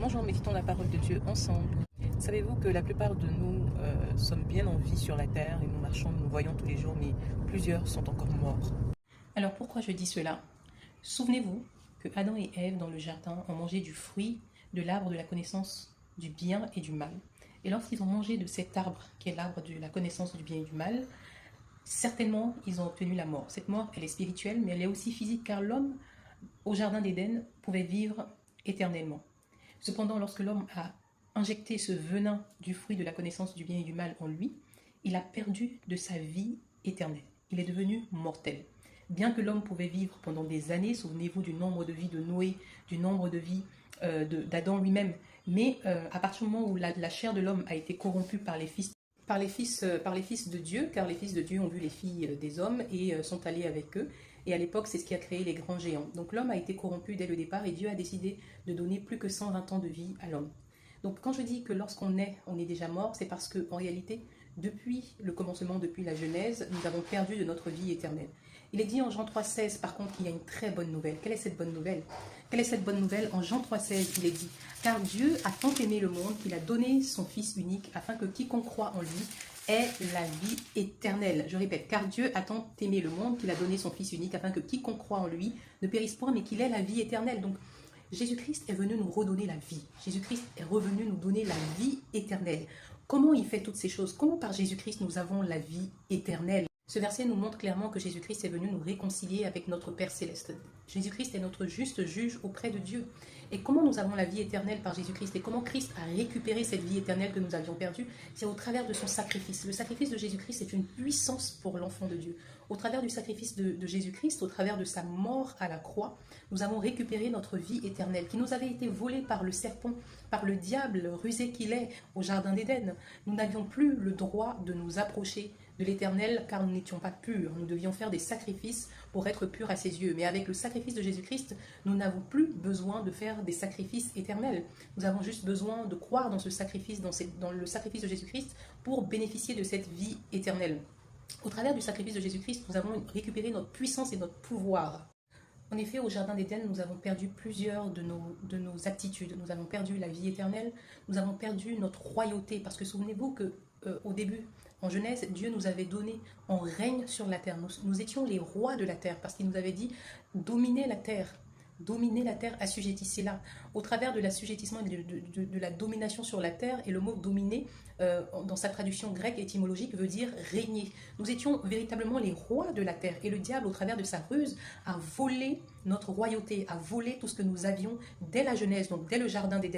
Bonjour, méditons la parole de Dieu ensemble. Savez-vous que la plupart de nous sommes bien en vie sur la terre et nous marchons, nous voyons tous les jours, mais plusieurs sont encore morts. Alors pourquoi je dis cela? Souvenez-vous que Adam et Ève dans le jardin ont mangé du fruit de l'arbre de la connaissance du bien et du mal. Et lorsqu'ils ont mangé de cet arbre, qui est l'arbre de la connaissance du bien et du mal, certainement ils ont obtenu la mort. Cette mort, elle est spirituelle, mais elle est aussi physique, car l'homme, au jardin d'Éden, pouvait vivre éternellement. Cependant, lorsque l'homme a injecté ce venin du fruit de la connaissance du bien et du mal en lui, il a perdu de sa vie éternelle. Il est devenu mortel. Bien que l'homme pouvait vivre pendant des années, souvenez-vous du nombre de vies de Noé, du nombre de vies d'Adam lui-même, mais à partir du moment où la chair de l'homme a été corrompue par les fils de Dieu, car les fils de Dieu ont vu les filles des hommes et sont allés avec eux. Et à l'époque, c'est ce qui a créé les grands géants. Donc l'homme a été corrompu dès le départ et Dieu a décidé de donner plus que 120 ans de vie à l'homme. Donc quand je dis que lorsqu'on est, on est déjà mort, c'est parce qu'en réalité, depuis le commencement, depuis la Genèse, nous avons perdu de notre vie éternelle. Il est dit en Jean 3,16, par contre, qu'il y a une très bonne nouvelle. Quelle est cette bonne nouvelle? Quelle est cette bonne nouvelle? En Jean 3,16, il est dit « Car Dieu a tant aimé le monde qu'il a donné son Fils unique, afin que quiconque croit en lui est la vie éternelle. » Je répète, car Dieu a tant aimé le monde qu'il a donné son Fils unique, afin que quiconque croit en lui ne périsse point, mais qu'il ait la vie éternelle. Donc, Jésus-Christ est venu nous redonner la vie. Jésus-Christ est revenu nous donner la vie éternelle. Comment il fait toutes ces choses? Comment par Jésus-Christ nous avons la vie éternelle? Ce verset nous montre clairement que Jésus-Christ est venu nous réconcilier avec notre Père Céleste. Jésus-Christ est notre juste juge auprès de Dieu. Et comment nous avons la vie éternelle par Jésus-Christ? Et comment Christ a récupéré cette vie éternelle que nous avions perdue? C'est au travers de son sacrifice. Le sacrifice de Jésus-Christ est une puissance pour l'enfant de Dieu. Au travers du sacrifice de Jésus-Christ, au travers de sa mort à la croix, nous avons récupéré notre vie éternelle qui nous avait été volée par le serpent, par le diable rusé qu'il est au jardin d'Éden. Nous n'avions plus le droit de nous approcher de l'Éternel car nous n'étions pas purs. Nous devions faire des sacrifices pour être purs à ses yeux. Mais avec le sacrifice de Jésus-Christ, nous n'avons plus besoin de faire des sacrifices éternels. Nous avons juste besoin de croire dans ce sacrifice, dans le sacrifice de Jésus-Christ pour bénéficier de cette vie éternelle. Au travers du sacrifice de Jésus-Christ, nous avons récupéré notre puissance et notre pouvoir. En effet, au jardin d'Éden, nous avons perdu plusieurs de nos aptitudes. Nous avons perdu la vie éternelle, nous avons perdu notre royauté. Parce que souvenez-vous qu'au début, en Genèse, Dieu nous avait donné un règne sur la terre. Nous étions les rois de la terre parce qu'il nous avait dit « dominez la terre ». Dominer la terre, assujettissez-la. Au travers de l'assujettissement et de la domination sur la terre, et le mot dominer, dans sa traduction grecque étymologique, veut dire régner. Nous étions véritablement les rois de la terre, et le diable, au travers de sa ruse, a volé notre royauté, a volé tout ce que nous avions dès la Genèse, donc dès le jardin d'Éden.